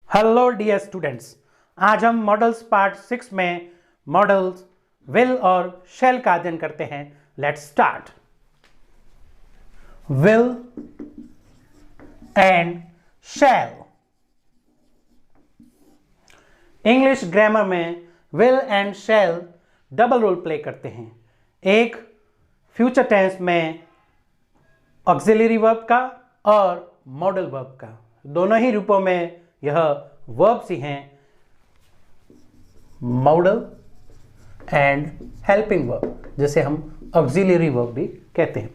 Hello dear students, आज हम models part 6 में मॉडल्स विल और शैल का अध्ययन करते हैं। Let's start. Will and shall. English grammar में will and shall double role play करते हैं। एक फ्यूचर टेंस में ऑक्सिलरी वर्ब का और मॉडल वर्ब का, दोनों ही रूपों में यह वर्ब्स ही हैं, मॉडल एंड हेल्पिंग वर्ब, जिसे हम ऑक्सिलरी वर्ब भी कहते हैं।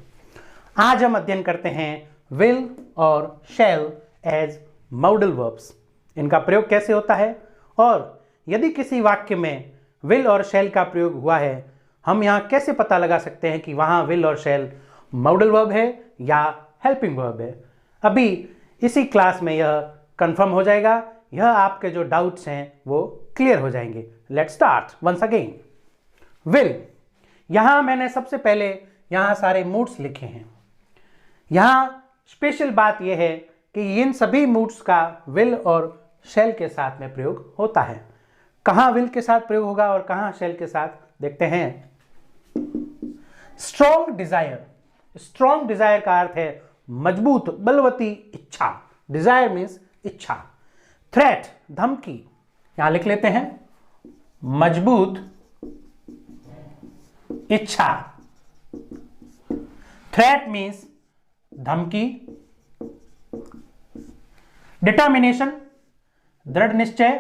आज हम अध्ययन करते हैं विल और शैल एज मॉडल वर्ब्स। इनका प्रयोग कैसे होता है और यदि किसी वाक्य में विल और शैल का प्रयोग हुआ है, हम यहाँ कैसे पता लगा सकते हैं कि वहाँ विल और शैल मॉडल वर्ब है या हेल्पिंग वर्ब है। अभी इसी क्लास में यह कंफर्म हो जाएगा, यह आपके जो डाउट्स हैं वो क्लियर हो जाएंगे। Let's start once again. Well, यहां मैंने सबसे पहले यहां सारे मूड्स लिखे हैं। यहां स्पेशल बात यह है कि इन सभी मूड्स का विल और शैल के साथ में प्रयोग होता है। कहां विल के साथ प्रयोग होगा और कहां शैल के साथ, देखते हैं। Strong Dzire. स्ट्रॉन्ग डिजायर का अर्थ है मजबूत, बलवती इच्छा। डिजायर मीन्स इच्छा। थ्रेट, धमकी, यहां लिख लेते हैं मजबूत इच्छा। थ्रेट मीन्स धमकी। डिटर्मिनेशन, दृढ़ निश्चय।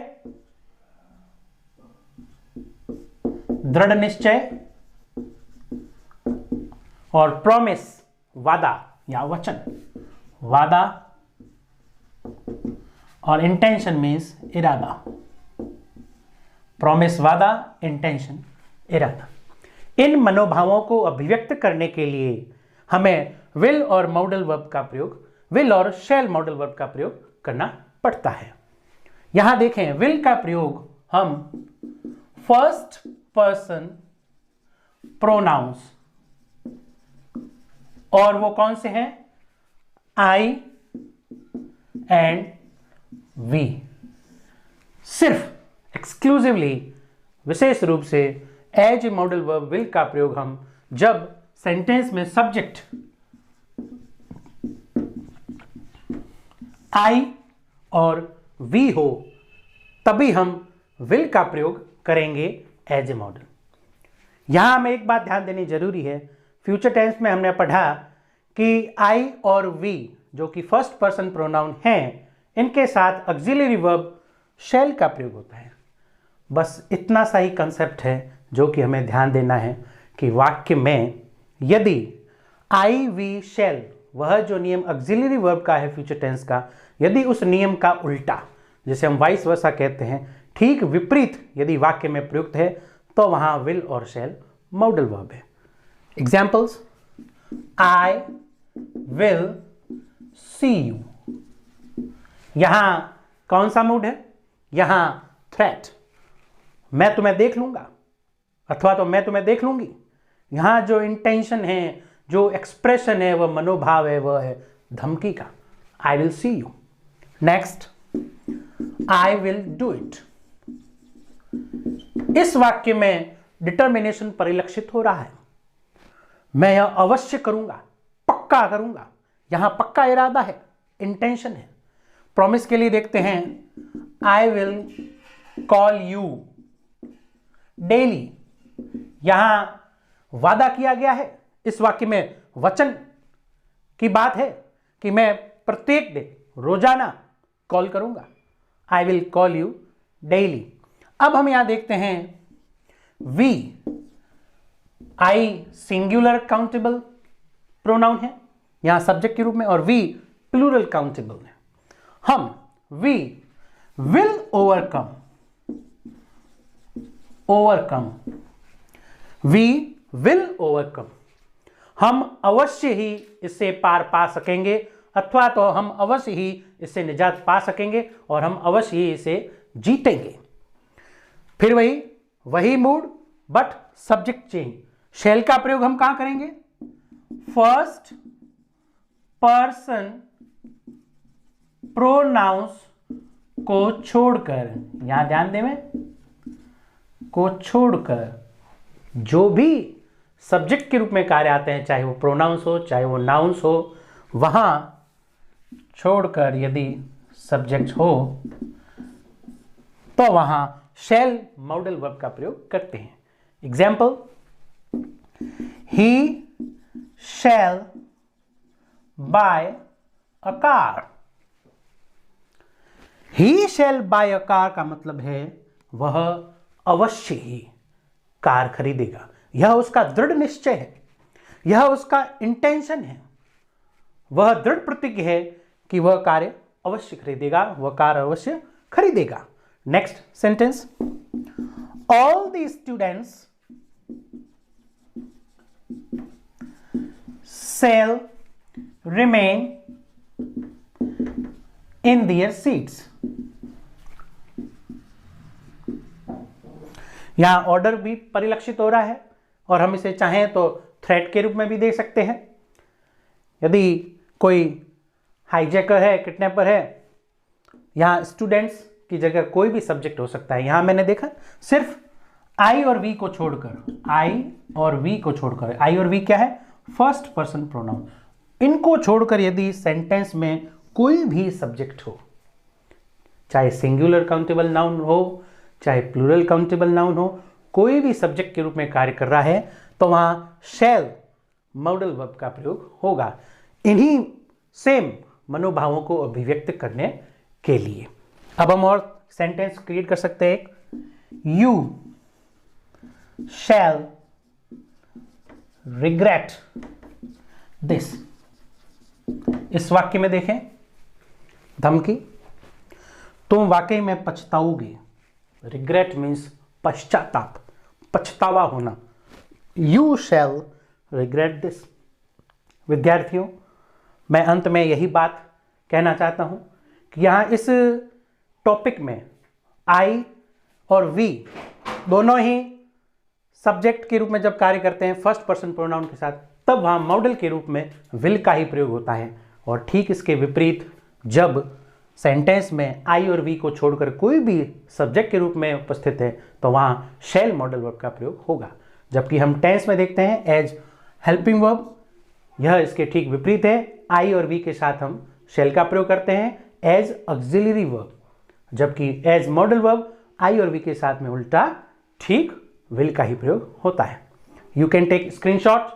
दृढ़ निश्चय। और प्रॉमिस, वादा या वचन। वादा। और इंटेंशन मीन्स इरादा। प्रॉमिस, वादा, इंटेंशन, इरादा। इन मनोभावों को अभिव्यक्त करने के लिए हमें विल और मॉडल वर्ब का प्रयोग, विल और शैल मॉडल वर्ब का प्रयोग करना पड़ता है। यहां देखें, विल का प्रयोग हम फर्स्ट पर्सन प्रोनाउंस, और वो कौन से हैं? I and we. सिर्फ एक्सक्लूसिवली, विशेष रूप से as a modal verb will का प्रयोग हम जब सेंटेंस में सब्जेक्ट आई और वी हो, तभी हम विल का प्रयोग करेंगे एज ए मॉडल। यहां हमें एक बात ध्यान देनी जरूरी है। फ्यूचर टेंस में हमने पढ़ा कि आई और वी जो कि फर्स्ट पर्सन प्रोनाउन हैं, इनके साथ ऑक्सिलरी वर्ब शैल का प्रयोग होता है। बस इतना सा ही कंसेप्ट है जो कि हमें ध्यान देना है कि वाक्य में यदि आई वी शैल, वह जो नियम ऑक्सिलरी वर्ब का है फ्यूचर टेंस का, यदि उस नियम का उल्टा, जिसे हम वाइस वर्सा कहते हैं, ठीक विपरीत यदि वाक्य में प्रयुक्त है, तो वहां विल और शैल मॉडल वर्ब है। Examples: I will see you. यहां कौन सा मूड है? यहां थ्रेट, मैं तुम्हें देख लूंगा अथवा तो मैं तुम्हें देख लूंगी। यहां जो इंटेंशन है, जो एक्सप्रेशन है, वह मनोभाव है, वह है धमकी का। I will see you. Next, I will do it. इस वाक्य में डिटर्मिनेशन परिलक्षित हो रहा है। मैं यह अवश्य करूंगा, पक्का करूंगा। यहां पक्का इरादा है, इंटेंशन है। प्रॉमिस के लिए देखते हैं, आई विल कॉल यू डेली। यहां वादा किया गया है। इस वाक्य में वचन की बात है कि मैं प्रत्येक दिन, रोजाना कॉल करूंगा। I will call you daily. अब हम यहां देखते हैं we, I singular countable pronoun है यहां सब्जेक्ट के रूप में, और वी प्लूरल काउंटेबल है। हम we will overcome, overcome, we will overcome. हम अवश्य ही इससे पार पा सकेंगे, अथवा तो हम अवश्य ही इससे निजात पा सकेंगे और हम अवश्य ही इसे जीतेंगे। फिर वही मूड, बट सब्जेक्ट चेंज। शैल का प्रयोग हम कहां करेंगे? फर्स्ट पर्सन प्रोनाउंस को छोड़कर, यहां ध्यान दें, को छोड़कर जो भी सब्जेक्ट के रूप में कार्य आते हैं, चाहे वो प्रोनाउंस हो चाहे वो नाउन्स हो, वहां छोड़कर यदि सब्जेक्ट हो तो वहां शैल मॉडल वर्ब का प्रयोग करते हैं। Example, he shall buy a car. He shall buy a car का मतलब है वह अवश्य ही कार खरीदेगा। यह उसका दृढ़ निश्चय है, यह उसका इंटेंशन है, वह दृढ़ प्रतिज्ञ है कि वह कार्य अवश्य खरीदेगा, वह कार अवश्य खरीदेगा। Next sentence, all the students shall remain in their seats। यहां ऑर्डर भी परिलक्षित हो रहा है और हम इसे चाहें तो थ्रेट के रूप में भी दे सकते हैं। यदि कोई हाईजैकर है, किडनैपर है, यहां स्टूडेंट्स की जगह कोई भी सब्जेक्ट हो सकता है। यहां मैंने देखा सिर्फ आई और वी को छोड़कर, आई और वी को छोड़कर, आई और वी क्या है, फर्स्ट पर्सन प्रोनाउन, इनको छोड़कर यदि सेंटेंस में कोई भी सब्जेक्ट हो, चाहे सिंगुलर काउंटेबल नाउन हो चाहे प्लूरल काउंटेबल नाउन हो, कोई भी सब्जेक्ट के रूप में कार्य कर रहा है तो वहां शैल मॉडल वर्ब का प्रयोग होगा, इन्हीं सेम मनोभावों को अभिव्यक्त करने के लिए। अब हम और सेंटेंस क्रिएट कर सकते हैं। You shall regret this. इस वाक्य में देखें, धमकी, तुम वाकई में पछताओगे। रिग्रेट मीन्स पश्चाताप, पछतावा होना। You shall regret this. विद्यार्थियों, मैं अंत में यही बात कहना चाहता हूं कि यहां इस टॉपिक में आई और वी दोनों ही सब्जेक्ट के रूप में जब कार्य करते हैं फर्स्ट पर्सन प्रोनाउन के साथ, तब वहां मॉडल के रूप में विल का ही प्रयोग होता है। और ठीक इसके विपरीत जब सेंटेंस में आई और वी को छोड़कर कोई भी सब्जेक्ट के रूप में उपस्थित है तो वहां शैल मॉडल वर्ब का प्रयोग होगा। जबकि हम टेंस में देखते हैं एज हेल्पिंग वर्ब, यह इसके ठीक विपरीत है। आई और वी के साथ हम शैल का प्रयोग करते हैं एज ऑक्सिलरी वर्ब, जबकि एज मॉडल वर्ब आई और वी के साथ में उल्टा ठीक विल का ही प्रयोग होता है। You can take screenshot.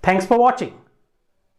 Thanks for watching.